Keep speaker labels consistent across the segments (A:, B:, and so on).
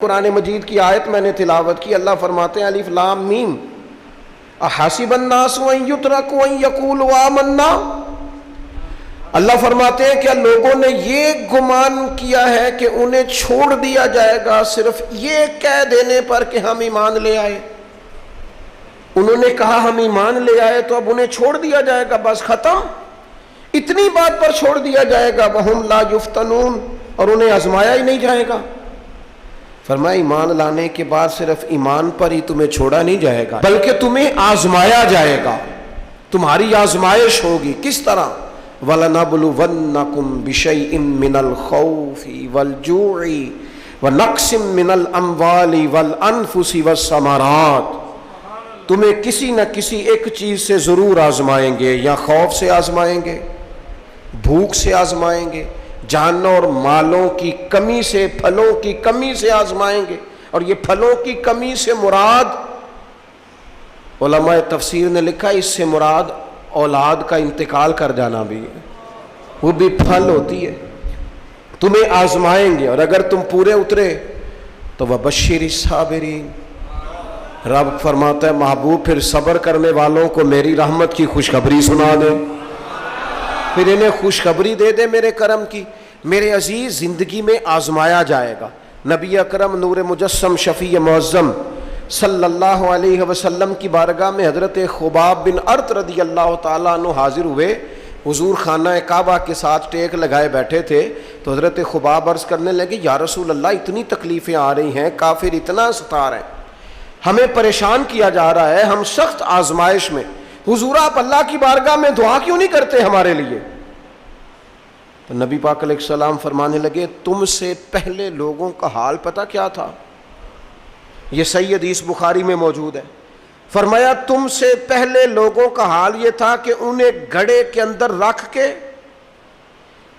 A: قرآن مجید کی آیت میں نے تلاوت کی، اللہ فرماتے ہیں الف لام میم احسب الناس ان یترکوا ان یقولوا آمنا۔ اللہ فرماتے ہیں کہ لوگوں نے یہ گمان کیا ہے کہ انہیں چھوڑ دیا جائے گا صرف یہ کہہ دینے پر کہ ہم ایمان لے آئے۔ انہوں نے کہا ہم ایمان لے آئے تو اب انہیں چھوڑ دیا جائے گا، بس ختم، اتنی بات پر چھوڑ دیا جائے گا۔ وہم لا یفتنون، اور انہیں آزمایا ہی نہیں جائے گا۔ فرمایا ایمان لانے کے بعد صرف ایمان پر ہی تمہیں چھوڑا نہیں جائے گا بلکہ تمہیں آزمایا جائے گا، تمہاری آزمائش ہوگی۔ کس طرح؟ وَلَنَبْلُوَنَّكُمْ بِشَيْءٍ مِّنَ الْخَوْفِ وَالْجُوعِ وَنَقْصٍ مِّنَ الْأَمْوَالِ وَالْأَنفُسِ وَالثَّمَرَاتِ، تمہیں کسی نہ کسی ایک چیز سے ضرور آزمائیں گے، یا خوف سے آزمائیں گے، بھوک سے آزمائیں گے، جانوں اور مالوں کی کمی سے، پھلوں کی کمی سے آزمائیں گے۔ اور یہ پھلوں کی کمی سے مراد، علماء تفسیر نے لکھا اس سے مراد اولاد کا انتقال کر جانا بھی ہے، وہ بھی پھل ہوتی ہے۔ تمہیں آزمائیں گے اور اگر تم پورے اترے تو وَبَشِّرِ الصَّابِرِينَ، رب فرماتا ہے محبوب پھر صبر کرنے والوں کو میری رحمت کی خوشخبری سنا دے، پھر انہیں خوشخبری دے دے میرے کرم کی۔ میرے عزیز، زندگی میں آزمایا جائے گا۔ نبی اکرم نور مجسم شفیع معظم صلی اللہ علیہ وسلم کی بارگاہ میں حضرت خباب بن ارت رضی اللہ تعالیٰ عنہ حاضر ہوئے۔ حضور خانہ کعبہ کے ساتھ ٹیک لگائے بیٹھے تھے تو حضرت خباب عرض کرنے لگے یا رسول اللہ اتنی تکلیفیں آ رہی ہیں، کافر اتنا ستا رہے ہیں، ہمیں پریشان کیا جا رہا ہے، ہم سخت آزمائش میں، حضور آپ اللہ کی بارگاہ میں دعا کیوں نہیں کرتے ہمارے لیے؟ تو نبی پاک علیہ السلام فرمانے لگے تم سے پہلے لوگوں کا حال پتہ کیا تھا؟ یہ صحیح حدیث بخاری میں موجود ہے۔ فرمایا تم سے پہلے لوگوں کا حال یہ تھا کہ انہیں گڑھے کے اندر رکھ کے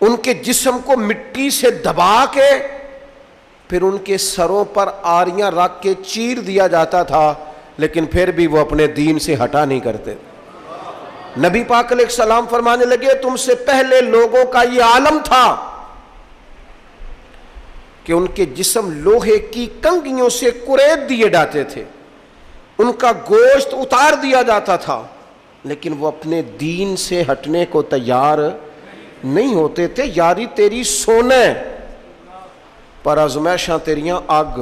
A: ان کے جسم کو مٹی سے دبا کے پھر ان کے سروں پر آریاں رکھ کے چیر دیا جاتا تھا، لیکن پھر بھی وہ اپنے دین سے ہٹا نہیں کرتے۔ نبی پاک علیہ السلام فرمانے لگے تم سے پہلے لوگوں کا یہ عالم تھا کہ ان کے جسم لوہے کی کنگھیوں سے کریت دیے جاتے تھے، ان کا گوشت اتار دیا جاتا تھا، لیکن وہ اپنے دین سے ہٹنے کو تیار نہیں ہوتے تھے۔ یاری تیری سونے پر آزمائشاں تیریاں اگ،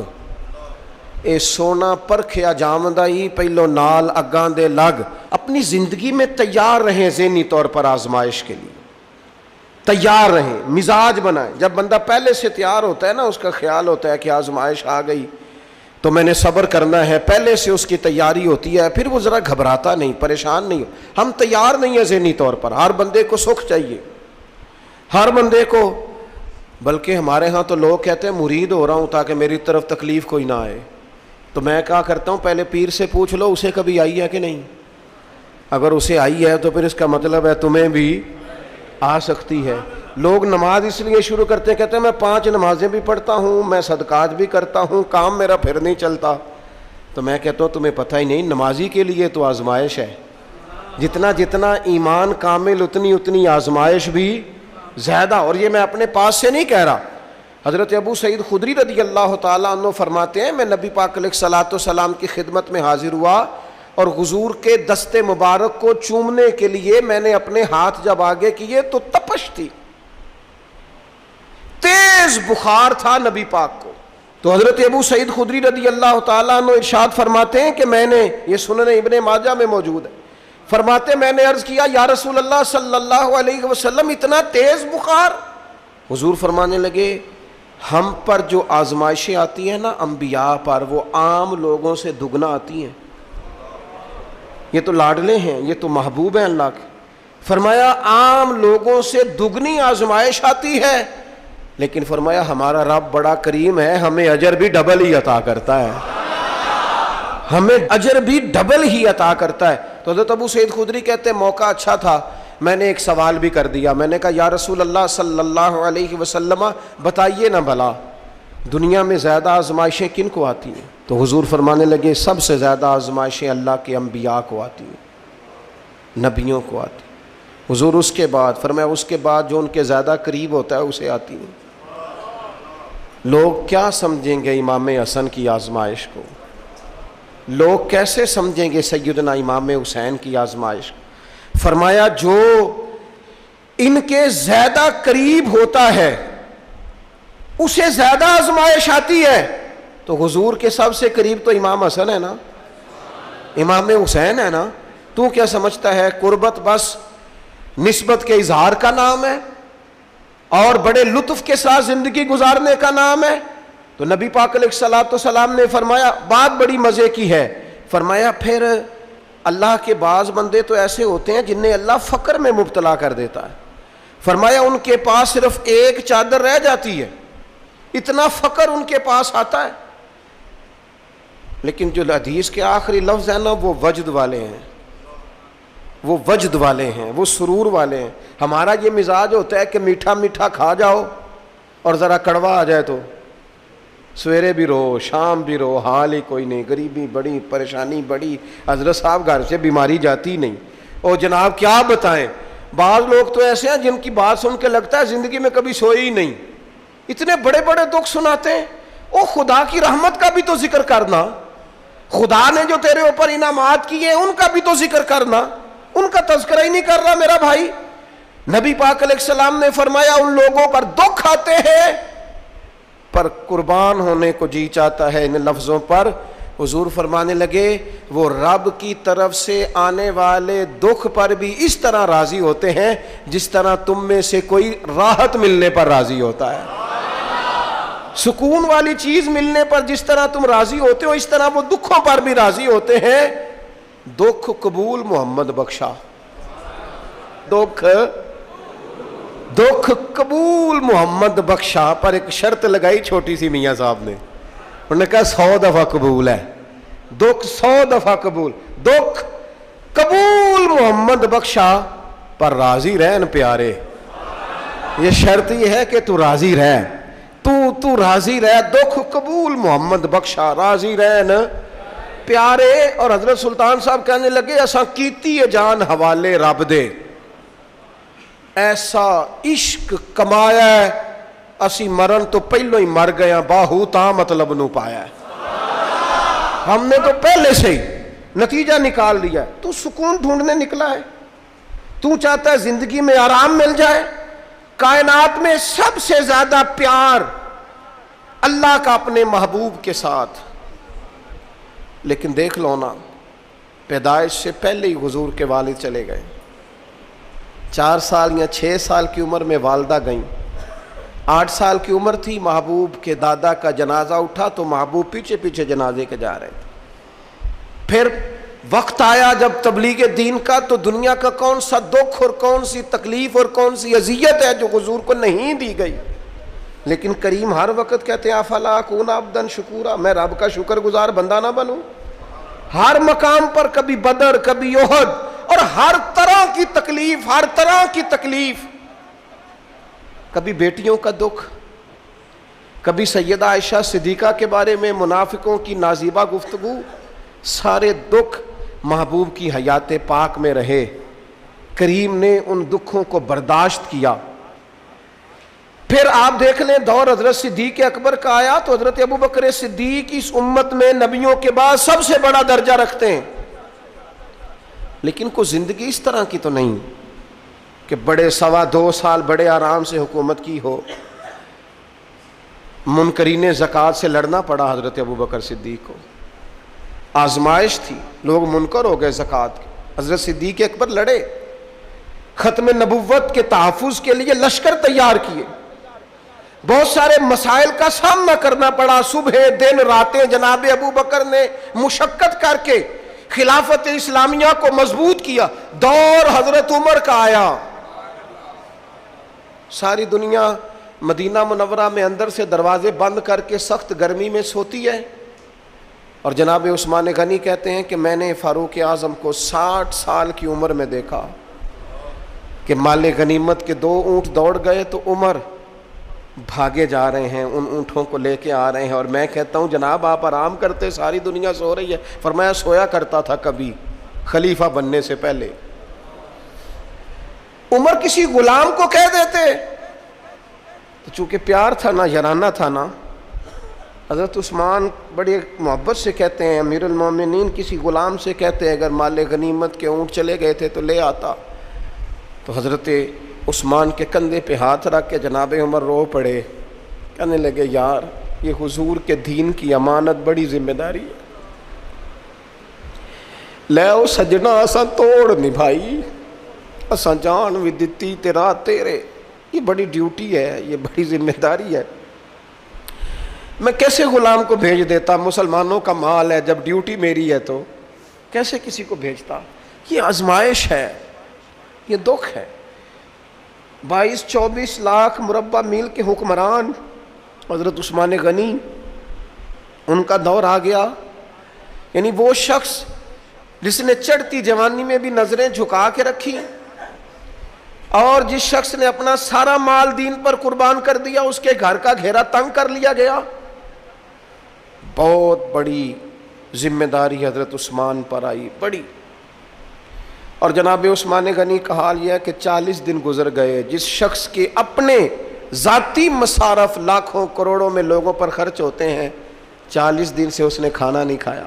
A: اے سونا پرکھیا جامدہ ہی پہلو نال اگاں دے لگ۔ اپنی زندگی میں تیار رہیں، ذہنی طور پر آزمائش کے لیے تیار رہیں، مزاج بنائیں۔ جب بندہ پہلے سے تیار ہوتا ہے نا، اس کا خیال ہوتا ہے کہ آزمائش آ گئی تو میں نے صبر کرنا ہے، پہلے سے اس کی تیاری ہوتی ہے، پھر وہ ذرا گھبراتا نہیں، پریشان نہیں۔ ہم تیار نہیں ہیں ذہنی طور پر۔ ہر بندے کو سکھ چاہیے، ہر بندے کو، بلکہ ہمارے ہاں تو لوگ کہتے ہیں مرید ہو رہا ہوں تاکہ میری طرف تکلیف کوئی نہ آئے۔ تو میں کہا کرتا ہوں پہلے پیر سے پوچھ لو اسے کبھی آئی ہے کہ نہیں، اگر اسے آئی ہے تو پھر اس کا مطلب ہے تمہیں بھی آ سکتی ہے۔ لوگ نماز اس لیے شروع کرتے ہیں، کہتے ہیں میں 5 نمازیں بھی پڑھتا ہوں، میں صدقات بھی کرتا ہوں، کام میرا پھر نہیں چلتا۔ تو میں کہتا ہوں تمہیں پتہ ہی نہیں، نمازی کے لیے تو آزمائش ہے، جتنا جتنا ایمان کامل اتنی اتنی آزمائش بھی زیادہ۔ اور یہ میں اپنے پاس سے نہیں کہہ رہا، حضرت ابو سعید خدری رضی اللہ تعالیٰ عنہ فرماتے ہیں میں نبی پاک علیہ الصلوۃ والسلام کی خدمت میں حاضر ہوا اور حضور کے دست مبارک کو چومنے کے لیے میں نے اپنے ہاتھ جب آگے کیے تو تپش تھی، تیز بخار تھا نبی پاک کو۔ تو حضرت ابو سعید خدری رضی اللہ تعالیٰ عنہ ارشاد فرماتے ہیں کہ میں نے، یہ سنن ابن ماجہ میں موجود ہے، فرماتے میں نے عرض کیا یا رسول اللہ صلی اللہ علیہ وسلم اتنا تیز بخار؟ حضور فرمانے لگے ہم پر جو آزمائشیں آتی ہیں نا انبیاء پر، وہ عام لوگوں سے دگنا آتی ہیں۔ یہ تو لاڈلے ہیں، یہ تو محبوب ہیں اللہ کے۔ فرمایا عام لوگوں سے دگنی آزمائش آتی ہے، لیکن فرمایا ہمارا رب بڑا کریم ہے، ہمیں اجر بھی ڈبل ہی عطا کرتا ہے، ہمیں اجر بھی ڈبل ہی عطا کرتا ہے۔ تو حضرت ابو سعید خدری کہتے ہیں موقع اچھا تھا، میں نے ایک سوال بھی کر دیا، میں نے کہا یا رسول اللہ صلی اللہ علیہ وسلم بتائیے نا بھلا دنیا میں زیادہ آزمائشیں کن کو آتی ہیں؟ تو حضور فرمانے لگے سب سے زیادہ آزمائشیں اللہ کے انبیاء کو آتی ہیں، نبیوں کو آتی ہیں۔ حضور اس کے بعد فرمایا اس کے بعد جو ان کے زیادہ قریب ہوتا ہے اسے آتی ہیں۔ لوگ کیا سمجھیں گے امام حسن کی آزمائش کو؟ لوگ کیسے سمجھیں گے سیدنا امام حسین کی آزمائش کو؟ فرمایا جو ان کے زیادہ قریب ہوتا ہے اسے زیادہ آزمائش آتی ہے. تو حضور کے سب سے قریب تو امام حسن ہے نا, امام حسین ہے نا. تو کیا سمجھتا ہے قربت بس نسبت کے اظہار کا نام ہے اور بڑے لطف کے ساتھ زندگی گزارنے کا نام ہے؟ تو نبی پاک علیہ الصلوۃ والسلام نے فرمایا بات بڑی مزے کی ہے. فرمایا پھر اللہ کے بعض بندے تو ایسے ہوتے ہیں جنہیں اللہ فقر میں مبتلا کر دیتا ہے. فرمایا ان کے پاس صرف ایک چادر رہ جاتی ہے, اتنا فقر ان کے پاس آتا ہے. لیکن جو حدیث کے آخری لفظ ہیں نا وہ وجد والے ہیں, وہ وجد والے ہیں, وہ سرور والے ہیں. ہمارا یہ مزاج ہوتا ہے کہ میٹھا میٹھا کھا جاؤ اور ذرا کڑوا آ جائے تو سویرے بھی رو شام بھی رو, حال ہی کوئی نہیں, غریبی بڑی, پریشانی بڑی, حضرت صاحب گھر سے بیماری جاتی نہیں. اور جناب کیا بتائیں, بعض لوگ تو ایسے ہیں جن کی بات سن کے لگتا ہے زندگی میں کبھی سوئے ہی نہیں, اتنے بڑے بڑے دکھ سناتے ہیں. او خدا کی رحمت کا بھی تو ذکر کرنا, خدا نے جو تیرے اوپر انعامات کیے ان کا بھی تو ذکر کرنا, ان کا تذکرہ ہی نہیں کر رہا میرا بھائی. نبی پاک علیہ السلام نے فرمایا ان لوگوں پر دکھ آتے ہیں پر قربان ہونے کو جی چاہتا ہے ان لفظوں پر. حضور فرمانے لگے وہ رب کی طرف سے آنے والے دکھ پر بھی اس طرح راضی ہوتے ہیں جس طرح تم میں سے کوئی راحت ملنے پر راضی ہوتا ہے. سکون والی چیز ملنے پر جس طرح تم راضی ہوتے ہو اس طرح وہ دکھوں پر بھی راضی ہوتے ہیں. دکھ قبول محمد بخشا, دکھ قبول محمد بخشا. پر ایک شرط لگائی چھوٹی سی میاں صاحب نے, انہوں نے کہا 100 دفعہ قبول ہے, دکھ 100 دفعہ قبول. دکھ قبول محمد بخشا پر راضی رہن پیارے. یہ شرط یہ ہے کہ تو راضی رہ, تو راضی رہ. دکھ قبول محمد بخشا, راضی رہن پیارے. اور حضرت سلطان صاحب کہنے لگے ایسا کیتی ہے جان حوالے رب دے, ایسا عشق کمایا ہے اسی مرن تو پہلو ہی مر گیا, باہو تا مطلب نو پایا ہے. ہم نے تو پہلے سے ہی نتیجہ نکال لیا ہے. تو سکون ڈھونڈنے نکلا ہے, تو چاہتا ہے زندگی میں آرام مل جائے. کائنات میں سب سے زیادہ پیار اللہ کا اپنے محبوب کے ساتھ. لیکن دیکھ لو نا, پیدائش سے پہلے ہی حضور کے والد چلے گئے. 4 سال یا 6 سال کی عمر میں والدہ گئیں. 8 سال کی عمر تھی, محبوب کے دادا کا جنازہ اٹھا تو محبوب پیچھے پیچھے جنازے کے جا رہے تھے. پھر وقت آیا جب تبلیغ دین کا, تو دنیا کا کون سا دکھ اور کون سی تکلیف اور کون سی اذیت ہے جو حضور کو نہیں دی گئی. لیکن کریم ہر وقت کہتے ہیں افلا اکون عبدا شکورا, میں رب کا شکر گزار بندہ نہ بنوں. ہر مقام پر کبھی بدر کبھی احد, اور ہر طرح کی تکلیف, ہر طرح کی تکلیف. کبھی بیٹیوں کا دکھ, کبھی سیدہ عائشہ صدیقہ کے بارے میں منافقوں کی نازیبہ گفتگو. سارے دکھ محبوب کی حیات پاک میں رہے. کریم نے ان دکھوں کو برداشت کیا. پھر آپ دیکھ لیں دور حضرت صدیق اکبر کا آیا تو حضرت ابو بکر صدیق اس امت میں نبیوں کے بعد سب سے بڑا درجہ رکھتے ہیں. لیکن کوئی زندگی اس طرح کی تو نہیں کہ بڑے 2.25 سال بڑے آرام سے حکومت کی ہو. منکرین زکوٰۃ سے لڑنا پڑا حضرت ابو بکر صدیق کو, آزمائش تھی, لوگ منکر ہو گئے زکوٰۃ کے. حضرت صدیق اکبر لڑے, ختم نبوت کے تحفظ کے لیے لشکر تیار کیے, بہت سارے مسائل کا سامنا کرنا پڑا. صبح دن راتیں جناب ابو بکر نے مشقت کر کے خلافت اسلامیہ کو مضبوط کیا. دور حضرت عمر کا آیا, ساری دنیا مدینہ منورہ میں اندر سے دروازے بند کر کے سخت گرمی میں سوتی ہے, اور جناب عثمان غنی کہتے ہیں کہ میں نے فاروق اعظم کو 60 سال کی عمر میں دیکھا کہ مال غنیمت کے 2 اونٹ دوڑ گئے تو عمر بھاگے جا رہے ہیں, ان اونٹوں کو لے کے آ رہے ہیں. اور میں کہتا ہوں جناب آپ آرام کرتے, ساری دنیا سو رہی ہے. فرمایا سویا کرتا تھا کبھی خلیفہ بننے سے پہلے. عمر کسی غلام کو کہہ دیتے تو چونکہ پیار تھا نا, یارانہ تھا نا, حضرت عثمان بڑی محبت سے کہتے ہیں امیر المومنین کسی غلام سے کہتے ہیں اگر مال غنیمت کے اونٹ چلے گئے تھے تو لے آتا. تو حضرت عثمان کے کندھے پہ ہاتھ رکھ کے جناب عمر رو پڑے, کہنے لگے یار یہ حضور کے دین کی امانت بڑی ذمہ داری ہے, لے او سجنا اساں توڑ نبھائی, اساں جان بھی دتی تیرا تیرے, یہ بڑی ڈیوٹی ہے, یہ بڑی ذمہ داری ہے. میں کیسے غلام کو بھیج دیتا, مسلمانوں کا مال ہے, جب ڈیوٹی میری ہے تو کیسے کسی کو بھیجتا. یہ آزمائش ہے, یہ دکھ ہے. 22-24 لاکھ مربع میل کے حکمران حضرت عثمان غنی, ان کا دور آ گیا. یعنی وہ شخص جس نے چڑھتی جوانی میں بھی نظریں جھکا کے رکھی, اور جس شخص نے اپنا سارا مال دین پر قربان کر دیا, اس کے گھر کا گھیرا تنگ کر لیا گیا. بہت بڑی ذمہ داری حضرت عثمان پر آئی, بڑی. اور جناب عثمان غنی کا حال یہ ہے کہ 40 دن گزر گئے. جس شخص کے اپنے ذاتی مصارف لاکھوں کروڑوں میں لوگوں پر خرچ ہوتے ہیں, 40 دن سے اس نے کھانا نہیں کھایا,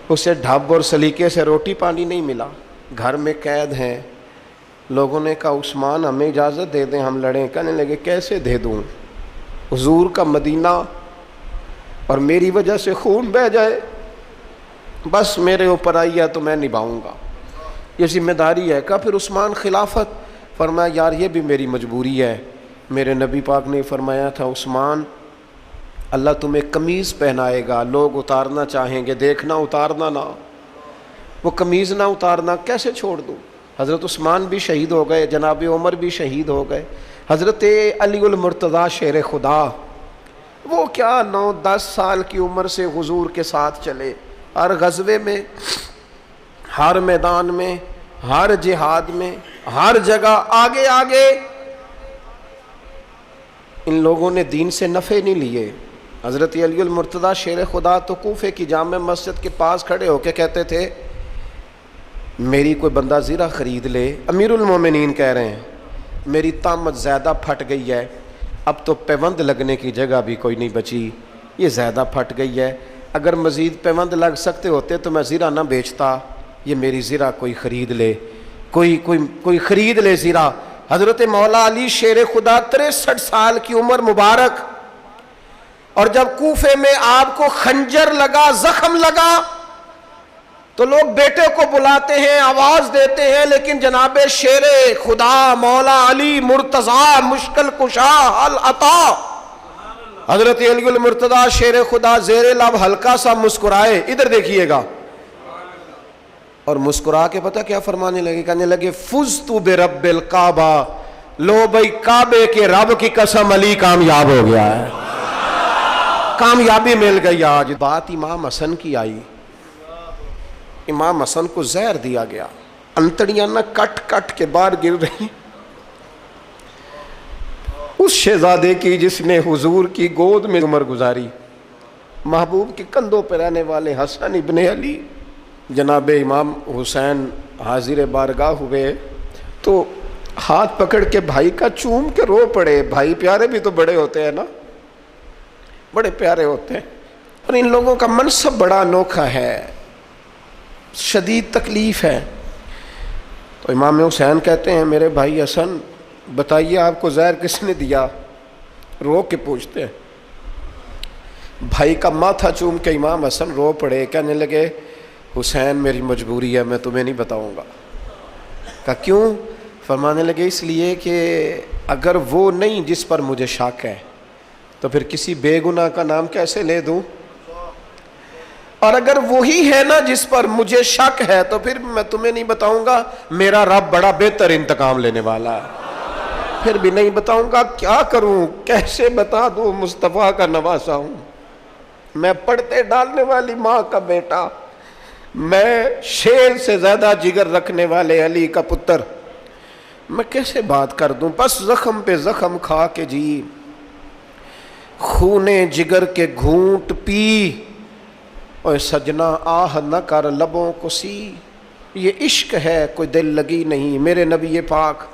A: اسے ڈھب اور سلیقے سے روٹی پانی نہیں ملا, گھر میں قید ہیں. لوگوں نے کہا عثمان ہمیں اجازت دے دیں ہم لڑیں. کہنے لگے کیسے دے دوں, حضور کا مدینہ اور میری وجہ سے خون بہہ جائے, بس میرے اوپر آئی ہے تو میں نبھاؤں گا, یہ ذمہ داری ہے. کہا پھر عثمان خلافت, فرمایا یار یہ بھی میری مجبوری ہے. میرے نبی پاک نے فرمایا تھا عثمان اللہ تمہیں قمیض پہنائے گا, لوگ اتارنا چاہیں گے, دیکھنا اتارنا نہ, وہ قمیض نہ اتارنا کیسے چھوڑ دوں. حضرت عثمان بھی شہید ہو گئے, جناب عمر بھی شہید ہو گئے. حضرت علی المرتضیٰ شیر خدا, وہ کیا 9-10 سال کی عمر سے حضور کے ساتھ چلے, ہر غزوے میں, ہر میدان میں, ہر جہاد میں, ہر جگہ آگے آگے. ان لوگوں نے دین سے نفع نہیں لیے. حضرت علی المرتضیٰ شیر خدا تو کوفے کی جامع مسجد کے پاس کھڑے ہو کے کہتے تھے میری کوئی بندہ زیرہ خرید لے. امیر المومنین کہہ رہے ہیں میری طامت زیادہ پھٹ گئی ہے, اب تو پیوند لگنے کی جگہ بھی کوئی نہیں بچی, یہ زیادہ پھٹ گئی ہے, اگر مزید پیوند لگ سکتے ہوتے تو میں زیرہ نہ بیچتا, یہ میری زیرہ کوئی خرید لے, کوئی خرید لے زیرہ. حضرت مولا علی شیر خدا 63 سال کی عمر مبارک, اور جب کوفے میں آپ کو خنجر لگا, زخم لگا, تو لوگ بیٹے کو بلاتے ہیں, آواز دیتے ہیں, لیکن جناب شیر خدا مولا علی مرتضیٰ مشکل کشا حل عطا حضرت علی المرتضیٰ شیر خدا زیر لب ہلکا سا مسکرائے, ادھر دیکھیے گا, اور مسکرا کے پتہ کیا فرمانے لگے, کہنے لگے فزت برب الکعبہ, لو بھائی کعبے کے رب کی قسم علی کامیاب ہو گیا ہے, کامیابی مل گئی. آج بات امام حسن کی آئی, امام حسن کو زہر دیا گیا, انتڑیاں نہ کٹ کٹ کے باہر گر رہی. اس شہزادے کی جس نے حضور کی گود میں عمر گزاری, محبوب کے کندھوں پہ رہنے والے حسن ابن علی, جناب امام حسین حاضر بارگاہ ہوئے تو ہاتھ پکڑ کے بھائی کا چوم کے رو پڑے. بھائی پیارے بھی تو بڑے ہوتے ہیں نا, بڑے پیارے ہوتے ہیں, اور ان لوگوں کا منصب بڑا انوکھا ہے, شدید تکلیف ہے. تو امام حسین کہتے ہیں میرے بھائی حسن بتائیے آپ کو زہر کس نے دیا, رو کے پوچھتے ہیں. بھائی کا ماتھا چوم کے امام حسن رو پڑے, کہنے لگے حسین میری مجبوری ہے, میں تمہیں نہیں بتاؤں گا. کہا کیوں؟ فرمانے لگے اس لیے کہ اگر وہ نہیں جس پر مجھے شک ہے تو پھر کسی بے گناہ کا نام کیسے لے دوں, اور اگر وہی ہے نا جس پر مجھے شک ہے تو پھر میں تمہیں نہیں بتاؤں گا. میرا رب بڑا بہتر انتقام لینے والا ہے, پھر بھی نہیں بتاؤں گا. کیا کروں, کیسے بتا دوں, مصطفیٰ کا نواسا ہوں, میں پڑھتے ڈالنے والی ماں کا بیٹا, میں شیر سے زیادہ جگر رکھنے والے علی کا پتر, میں کیسے بات کر دوں. بس زخم پہ زخم کھا کے جی, خونے جگر کے گھونٹ پی, اور سجنا آہ نہ کر لبوں کو سی, یہ عشق ہے کوئی دل لگی نہیں. میرے نبی پاک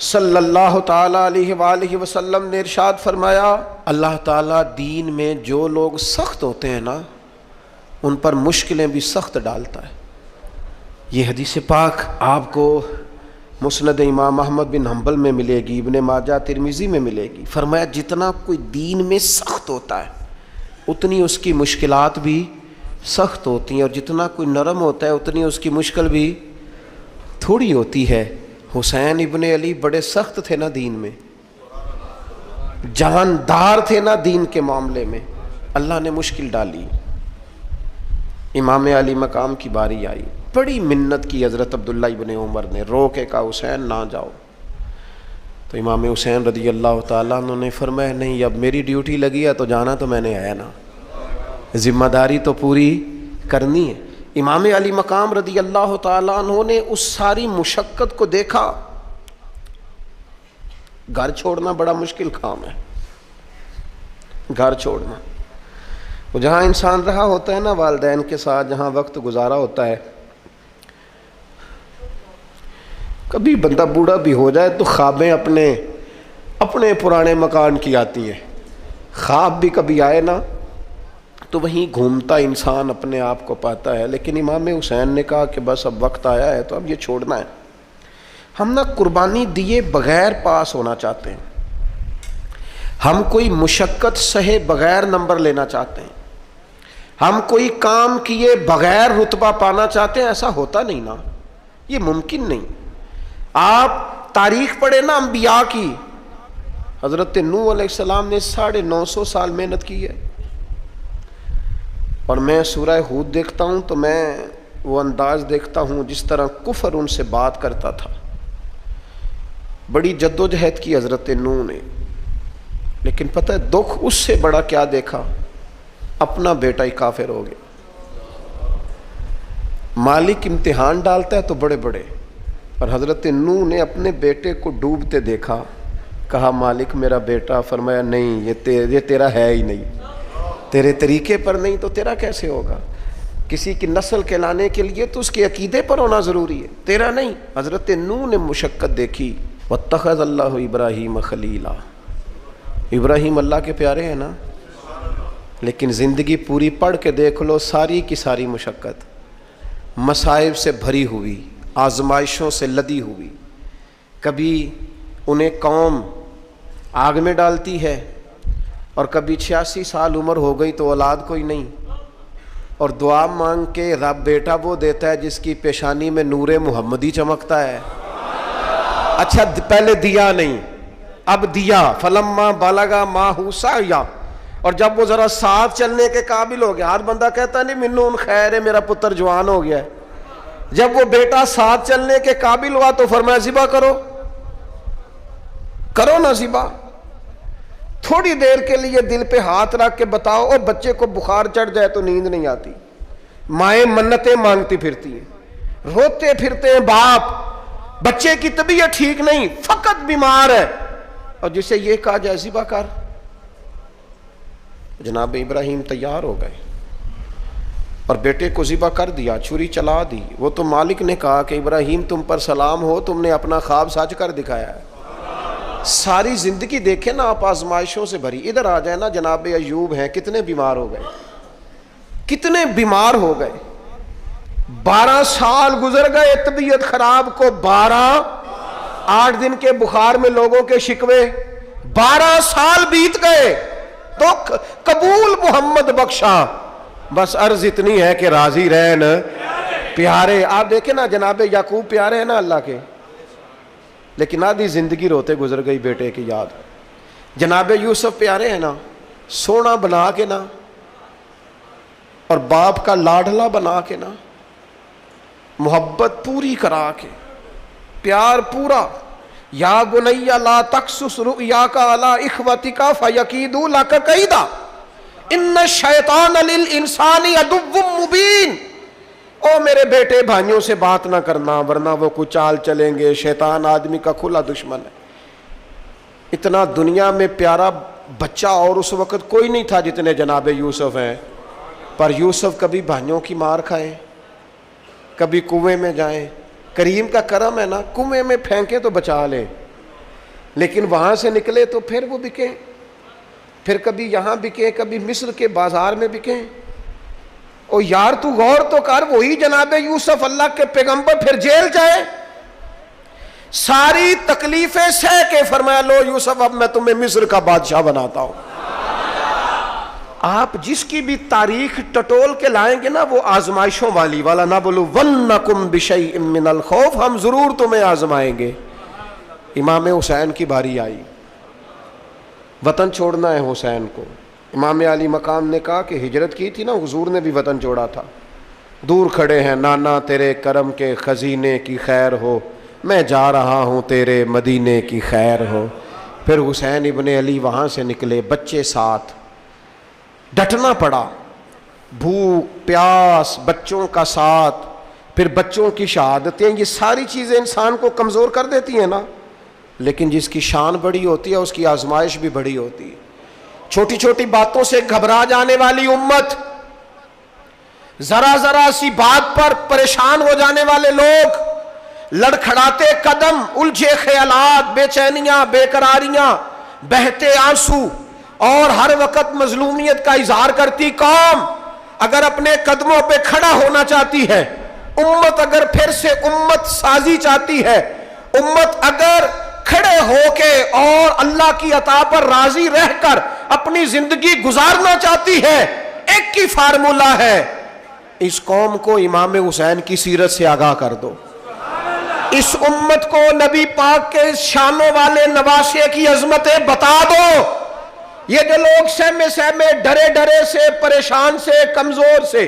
A: صلی اللہ تعالیٰ علیہ وآلہ وسلم نے ارشاد فرمایا، اللہ تعالیٰ دین میں جو لوگ سخت ہوتے ہیں نا ان پر مشکلیں بھی سخت ڈالتا ہے۔ یہ حدیث پاک آپ کو مسند امام احمد بن حنبل میں ملے گی، ابن ماجہ ترمذی میں ملے گی۔ فرمایا جتنا کوئی دین میں سخت ہوتا ہے اتنی اس کی مشکلات بھی سخت ہوتی ہیں، اور جتنا کوئی نرم ہوتا ہے اتنی اس کی مشکل بھی تھوڑی ہوتی ہے۔ حسین ابن علی بڑے سخت تھے نا دین میں، جاندار تھے نا دین کے معاملے میں، اللہ نے مشکل ڈالی۔ امام علی مقام کی باری آئی، بڑی منت کی حضرت عبداللہ ابن عمر نے، رو کے کہا حسین نہ جاؤ۔ تو امام حسین رضی اللہ تعالیٰ عنہ نے فرمایا نہیں، اب میری ڈیوٹی لگی ہے تو جانا تو میں نے ہے نا، ذمہ داری تو پوری کرنی ہے۔ امام علی مقام رضی اللہ تعالیٰ عنہ نے اس ساری مشقت کو دیکھا۔ گھر چھوڑنا بڑا مشکل کام ہے، گھر چھوڑنا، وہ جہاں انسان رہا ہوتا ہے نا والدین کے ساتھ، جہاں وقت گزارا ہوتا ہے، کبھی بندہ بوڑھا بھی ہو جائے تو خوابیں اپنے پرانے مکان کی آتی ہیں۔ خواب بھی کبھی آئے نا تو وہیں گھومتا انسان اپنے آپ کو پاتا ہے، لیکن امام حسین نے کہا کہ بس اب وقت آیا ہے تو اب یہ چھوڑنا ہے۔ ہم نہ قربانی دیے بغیر پاس ہونا چاہتے ہیں، ہم کوئی مشقت سہے بغیر نمبر لینا چاہتے ہیں، ہم کوئی کام کیے بغیر رتبہ پانا چاہتے ہیں۔ ایسا ہوتا نہیں نا، یہ ممکن نہیں۔ آپ تاریخ پڑھیں نا انبیاء کی، حضرت نوح علیہ السلام نے 950 سال محنت کی ہے، اور میں سورہ ہود دیکھتا ہوں تو میں وہ انداز دیکھتا ہوں جس طرح کفر ان سے بات کرتا تھا۔ بڑی جد و جہد کی حضرت نوح نے، لیکن پتہ ہے دکھ اس سے بڑا کیا دیکھا؟ اپنا بیٹا ہی کافر ہو گیا۔ مالک امتحان ڈالتا ہے تو بڑے بڑے، اور حضرت نوح نے اپنے بیٹے کو ڈوبتے دیکھا، کہا مالک میرا بیٹا، فرمایا نہیں یہ تیرا ہے ہی نہیں، تیرے طریقے پر نہیں تو تیرا کیسے ہوگا؟ کسی کی نسل کہلانے کے لیے تو اس کے عقیدے پر ہونا ضروری ہے، تیرا نہیں۔ حضرت نوح نے مشقت دیکھی۔ واتخذ اللہ ابراہیم خلیلا، ابراہیم اللہ کے پیارے ہیں نا، لیکن زندگی پوری پڑھ کے دیکھ لو، ساری کی ساری مشقت مصائب سے بھری ہوئی، آزمائشوں سے لدی ہوئی۔ کبھی انہیں قوم آگ میں ڈالتی ہے، اور کبھی 86 سال عمر ہو گئی تو اولاد کوئی نہیں، اور دعا مانگ کے رب بیٹا وہ دیتا ہے جس کی پیشانی میں نور محمدی چمکتا ہے۔ اچھا پہلے دیا نہیں، اب دیا، فلما بالغا ماہ سعیا، اور جب وہ ذرا ساتھ چلنے کے قابل ہو گیا، ہر بندہ کہتا نہیں منون خیر ہے میرا پتر جوان ہو گیا ہے، جب وہ بیٹا ساتھ چلنے کے قابل ہوا تو فرمایا ذبح کرو نا ذبح۔ تھوڑی دیر کے لیے دل پہ ہاتھ رکھ کے بتاؤ، اور بچے کو بخار چڑھ جائے تو نیند نہیں آتی، مائیں منتیں مانگتی پھرتی ہیں، روتے پھرتے ہیں باپ، بچے کی طبیعت ٹھیک نہیں، فقط بیمار ہے، اور جسے یہ کہا جائے ذبح کر۔ جناب ابراہیم تیار ہو گئے اور بیٹے کو ذبح کر دیا، چھری چلا دی۔ وہ تو مالک نے کہا کہ ابراہیم تم پر سلام ہو، تم نے اپنا خواب سچ کر دکھایا ہے۔ ساری زندگی دیکھیں نا آپ آزمائشوں سے بھری۔ ادھر آ جائے نا، جناب ایوب ہیں، کتنے بیمار ہو گئے، کتنے بیمار ہو گئے، 12 سال گزر گئے طبیعت خراب کو، 8 دن کے بخار میں لوگوں کے شکوے، 12 سال بیت گئے تو قبول محمد بخشا، بس عرض اتنی ہے کہ راضی رہن پیارے۔ آپ دیکھیں نا جناب یعقوب پیارے ہیں نا اللہ کے، لیکن آدھی زندگی روتے گزر گئی بیٹے کی یاد۔ جناب یوسف پیارے ہیں نا، سونا بنا کے نا، اور باپ کا لاڈلا بنا کے نا، محبت پوری کرا کے، پیار پورا۔ یا بنی لا تقصص رؤیاک علی اخوتک فیکیدوا لک کیدا ان الشیطان للانسان عدو مبین۔ او میرے بیٹے بھائیوں سے بات نہ کرنا ورنہ وہ کچھ چال چلیں گے، شیطان آدمی کا کھلا دشمن ہے۔ اتنا دنیا میں پیارا بچہ اور اس وقت کوئی نہیں تھا جتنے جناب یوسف ہیں، پر یوسف کبھی بھائیوں کی مار کھائیں، کبھی کنویں میں جائیں۔ کریم کا کرم ہے نا، کنویں میں پھینکے تو بچا لیں، لیکن وہاں سے نکلے تو پھر وہ بکیں، پھر کبھی یہاں بکیں، کبھی مصر کے بازار میں بکیں۔ او یار تو غور تو کر، وہی جناب یوسف اللہ کے پیغمبر پھر جیل جائے، ساری تکلیفیں سہ کے فرمایا لو یوسف اب میں تمہیں مصر کا بادشاہ بناتا ہوں۔ آپ جس کی بھی تاریخ ٹٹول کے لائیں گے نا وہ آزمائشوں والی والا، نہ بولو وَلْنَكُمْ بِشَيْءٍ مِّنَ الْخَوْفِ، ہم ضرور تمہیں آزمائیں گے۔ امام حسین کی باری آئی، وطن چھوڑنا ہے حسین کو۔ امام علی مقام نے کہا کہ ہجرت کی تھی نا، حضور نے بھی وطن چھوڑا تھا۔ دور کھڑے ہیں، نانا تیرے کرم کے خزینے کی خیر ہو، میں جا رہا ہوں تیرے مدینے کی خیر ہو۔ پھر حسین ابن علی وہاں سے نکلے، بچے ساتھ، ڈٹنا پڑا، بھوک پیاس، بچوں کا ساتھ، پھر بچوں کی شہادتیں، یہ ساری چیزیں انسان کو کمزور کر دیتی ہیں نا، لیکن جس کی شان بڑی ہوتی ہے اس کی آزمائش بھی بڑی ہوتی ہے۔ چھوٹی چھوٹی باتوں سے گھبرا جانے والی امت، ذرا ذرا سی بات پر پریشان ہو جانے والے لوگ، لڑکھڑاتے قدم، الجھے خیالات، بے چینیاں، بے قراریاں، بہتے آنسو اور ہر وقت مظلومیت کا اظہار کرتی قوم اگر اپنے قدموں پہ کھڑا ہونا چاہتی ہے، امت اگر پھر سے امت سازی چاہتی ہے، امت اگر کھڑے ہو کے اور اللہ کی عطا پر راضی رہ کر اپنی زندگی گزارنا چاہتی ہے، ایک ہی فارمولہ ہے، اس قوم کو امام حسین کی سیرت سے آگاہ کر دو، اس امت کو نبی پاک کے شانوں والے نواسے کی عظمتیں بتا دو۔ یہ جو لوگ سہمے سہمے، ڈرے ڈرے سے، پریشان سے، کمزور سے،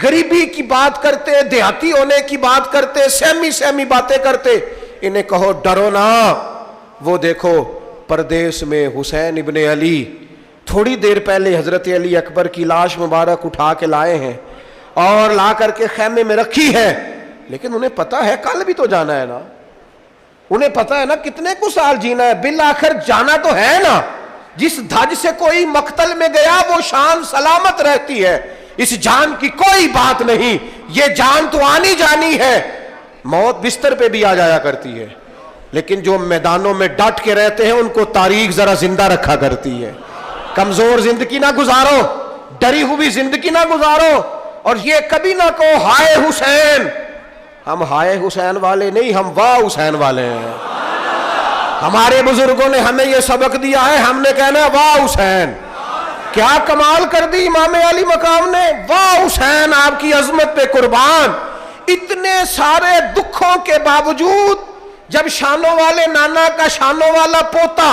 A: غریبی کی بات کرتے، دیہاتی ہونے کی بات کرتے، سہمی سہمی باتیں کرتے، انہیں کہو ڈرو نا، وہ دیکھو پردیس میں حسین ابن علی تھوڑی دیر پہلے حضرت علی اکبر کی لاش مبارک اٹھا کے لائے ہیں اور لا کر کے خیمے میں رکھی ہے، لیکن انہیں پتا ہے کل بھی تو جانا ہے نا، انہیں پتا ہے نا کتنے کو سال جینا ہے، بالآخر جانا تو ہے نا۔ جس دھج سے کوئی مقتل میں گیا وہ شان سلامت رہتی ہے، اس جان کی کوئی بات نہیں، یہ جان تو آنی جانی ہے، موت بستر پہ بھی آ جایا کرتی ہے، لیکن جو میدانوں میں ڈٹ کے رہتے ہیں ان کو تاریخ ذرا زندہ رکھا کرتی ہے۔ کمزور زندگی نہ گزارو، ڈری ہوئی زندگی نہ گزارو، اور یہ کبھی نہ کہو ہائے حسین، ہم ہائے حسین والے نہیں، ہم واہ حسین والے ہیں۔ ہمارے بزرگوں نے ہمیں یہ سبق دیا ہے، ہم نے کہنا ہے واہ حسین۔ کیا کمال کر دی امام علی مقام نے، واہ حسین، آپ کی عظمت پہ قربان۔ اتنے سارے دکھوں کے باوجود جب شانوں والے نانا کا شانوں والا پوتا،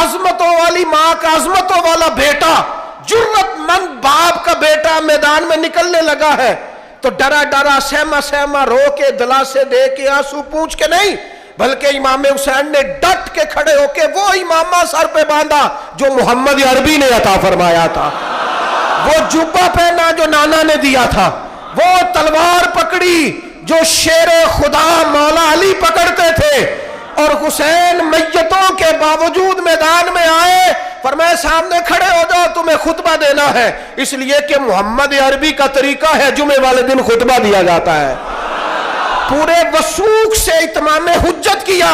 A: عظمتوں والی ماں کا عظمتوں والا بیٹا، جرت مند باپ کا بیٹا میدان میں نکلنے لگا ہے تو ڈرا ڈرا، سہما سہما، رو کے، دلاسے دے کے، آنسو پوچھ کے نہیں، بلکہ امام حسین نے ڈٹ کے کھڑے ہو کے وہ امامہ سر پہ باندھا جو محمد عربی نے عطا فرمایا تھا، وہ جبہ پہنا جو نانا نے دیا تھا، وہ تلوار پکڑی جو شیر خدا مولا علی پکڑتے تھے، اور حسین میتوں کے باوجود میدان میں آئے، فرمایا سامنے کھڑے ہو جاؤ، تمہیں خطبہ دینا ہے، اس لیے کہ محمد عربی کا طریقہ ہے جمعے والے دن خطبہ دیا جاتا ہے۔ پورے وثوق سے اتمام حجت کیا،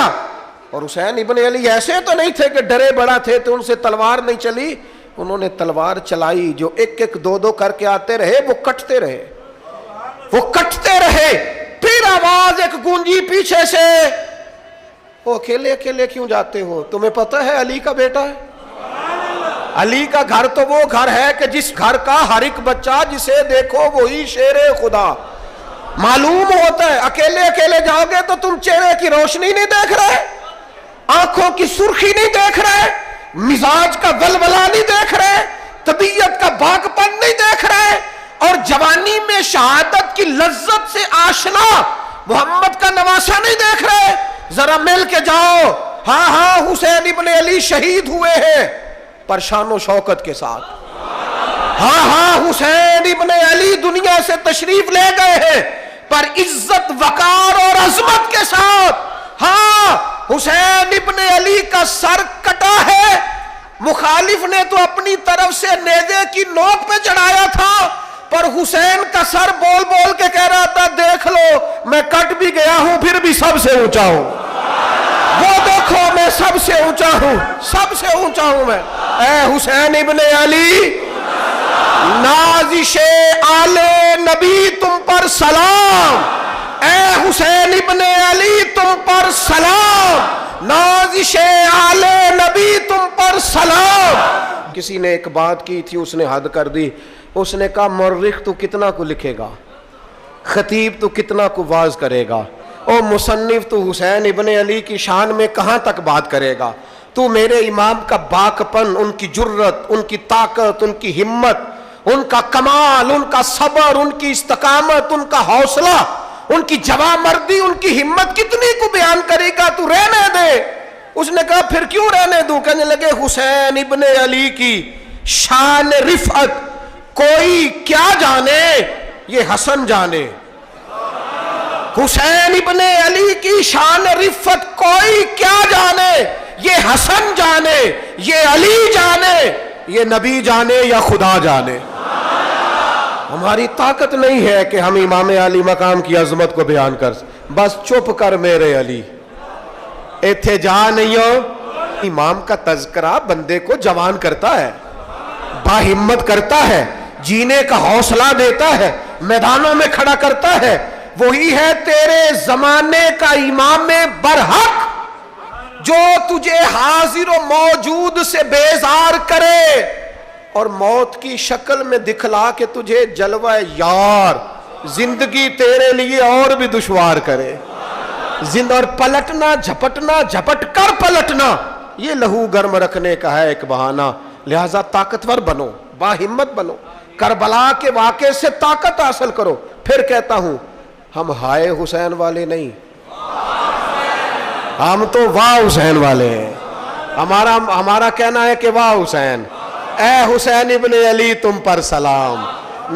A: اور حسین ابن علی ایسے تو نہیں تھے کہ ڈرے بڑا تھے تو ان سے تلوار نہیں چلی، انہوں نے تلوار چلائی، جو ایک ایک دو دو کر کے آتے رہے وہ کٹتے رہے، وہ کٹتے رہے، پھر آواز ایک گونجی پیچھے سے، وہ اکیلے اکیلے کیوں جاتے ہو، تمہیں پتہ ہے علی کا بیٹا ہے؟ علی کا گھر تو وہ گھر ہے کہ جس گھر کا ہر ایک بچہ جسے دیکھو وہی شیر خدا معلوم ہوتا ہے۔ اکیلے اکیلے جاؤ گے تو تم چہرے کی روشنی نہیں دیکھ رہے، آنکھوں کی سرخی نہیں دیکھ رہے، مزاج کا ولولہ نہیں دیکھ رہے، طبیعت کا باغ پن نہیں دیکھ رہے، اور جوانی میں شہادت کی لذت سے آشنا محمد کا نواسا نہیں دیکھ رہے، ذرا مل کے جاؤ، ہاں ہاں حسین ابن علی شہید ہوئے ہیں پر شان و شوکت کے ساتھ، ہاں ہاں حسین ابن علی دنیا سے تشریف لے گئے ہیں پر عزت وقار اور عظمت کے ساتھ، ہاں حسین ابن علی کا سر کٹا ہے، مخالف نے تو اپنی طرف سے نیزے کی نوک پہ چڑھایا تھا، پر حسین کا سر بول بول کے کہہ رہا تھا دیکھ لو میں کٹ بھی گیا ہوں پھر بھی سب سے اونچا ہوں، وہ دیکھو میں سب سے اونچا ہوں، سب سے اونچا ہوں میں۔ اے حسین ابن علی، نازش آل نبی تم پر سلام، اے حسین ابن علی تم پر سلام، نازش آل نبی تم پر سلام۔ کسی نے ایک بات کی تھی، اس نے حد کر دی، اس نے کہا مورخ تو کتنا کو لکھے گا، خطیب تو کتنا کو واز کرے گا، او مصنف تو حسین ابن علی کی شان میں کہاں تک بات کرے گا، تو میرے امام کا باکپن، ان کی جرت، ان کی طاقت، ان کی ہمت، ان کا کمال، ان کا صبر، ان کی استقامت، ان کا حوصلہ، ان کی جوامردی، ان کی ہمت کتنی کو بیان کرے گا، تو رہنے دے۔ اس نے کہا پھر کیوں رہنے دوں؟ کہنے لگے حسین ابن علی کی شان رفعت کوئی کیا جانے، یہ حسن جانے۔ حسین ابن علی کی شان رفعت کوئی کیا جانے، یہ حسن جانے، یہ علی جانے، یہ نبی جانے یا خدا جانے۔ ہماری طاقت نہیں ہے کہ ہم امام علی مقام کی عظمت کو بیان کر، بس چپ کر میرے علی، ایتھے جا نہیں ہو۔ امام کا تذکرہ بندے کو جوان کرتا ہے، باہمت کرتا ہے، جینے کا حوصلہ دیتا ہے، میدانوں میں کھڑا کرتا ہے۔ وہی ہے تیرے زمانے کا امام برحق جو تجھے حاضر و موجود سے بیزار کرے اور موت کی شکل میں دکھلا کے تجھے جلوہ یار، زندگی تیرے لیے اور بھی دشوار کرے۔ اور پلٹنا، جھپٹنا، جھپٹ کر پلٹنا، یہ لہو گرم رکھنے کا ہے ایک بہانہ۔ لہذا طاقتور بنو، باہمت بنو، کربلا کے واقعے سے طاقت حاصل کرو۔ پھر کہتا ہوں ہم ہائے حسین والے نہیں، ہم تو واہ حسین والے ہیں۔ ہمارا کہنا ہے کہ واہ حسین، اے حسین ابن علی تم پر سلام،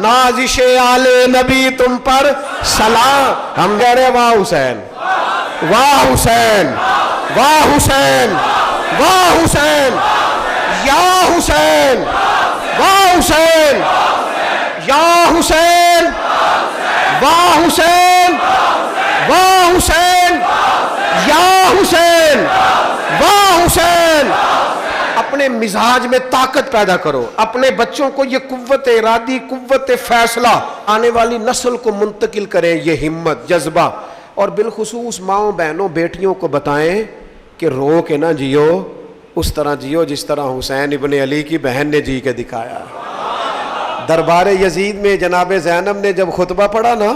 A: نازش آل نبی تم پر سلام۔ ہم کہہ رہے واہ حسین، واہ حسین، واہ حسین، واہ حسین، یا حسین، واہ حسین، یا حسین، واہ حسین، واہ حسین، یا حسین، واہ حسین۔ اپنے مزاج میں طاقت پیدا کرو، اپنے بچوں کو یہ قوت ارادی، قوت فیصلہ آنے والی نسل کو منتقل کریں، یہ ہمت، جذبہ۔ اور بالخصوص ماؤں، بہنوں، بیٹیوں کو بتائیں کہ رو کے نہ جیو، اس طرح جیو جس طرح حسین ابن علی کی بہن نے جی کے دکھایا۔ دربار یزید میں جناب زینب نے جب خطبہ پڑھا نا،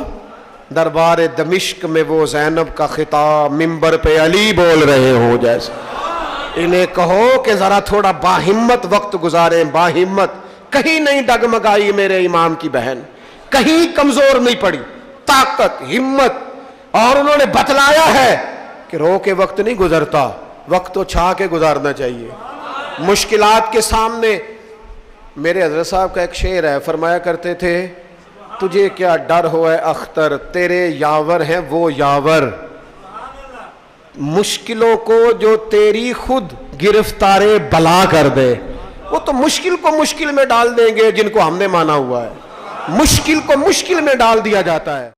A: دربار دمشق میں وہ زینب کا خطاب منبر پہ علی بول رہے ہو جیسے، انہیں کہو کہ ذرا تھوڑا باہمت وقت گزاریں، باہمت، کہیں نہیں ڈگمگائی میرے امام کی بہن، کہیں کمزور نہیں پڑی، طاقت، ہمت۔ اور انہوں نے بتلایا ہے کہ رو کے وقت نہیں گزرتا، وقت تو چھا کے گزارنا چاہیے مشکلات کے سامنے۔ میرے حضرت صاحب کا ایک شعر ہے، فرمایا کرتے تھے تجھے کیا ڈر ہو اے اختر، تیرے یاور ہیں وہ یاور، مشکلوں کو جو تیری خود گرفتار بلا کر دے۔ وہ تو مشکل کو مشکل میں ڈال دیں گے جن کو ہم نے مانا ہوا ہے، مشکل کو مشکل میں ڈال دیا جاتا ہے۔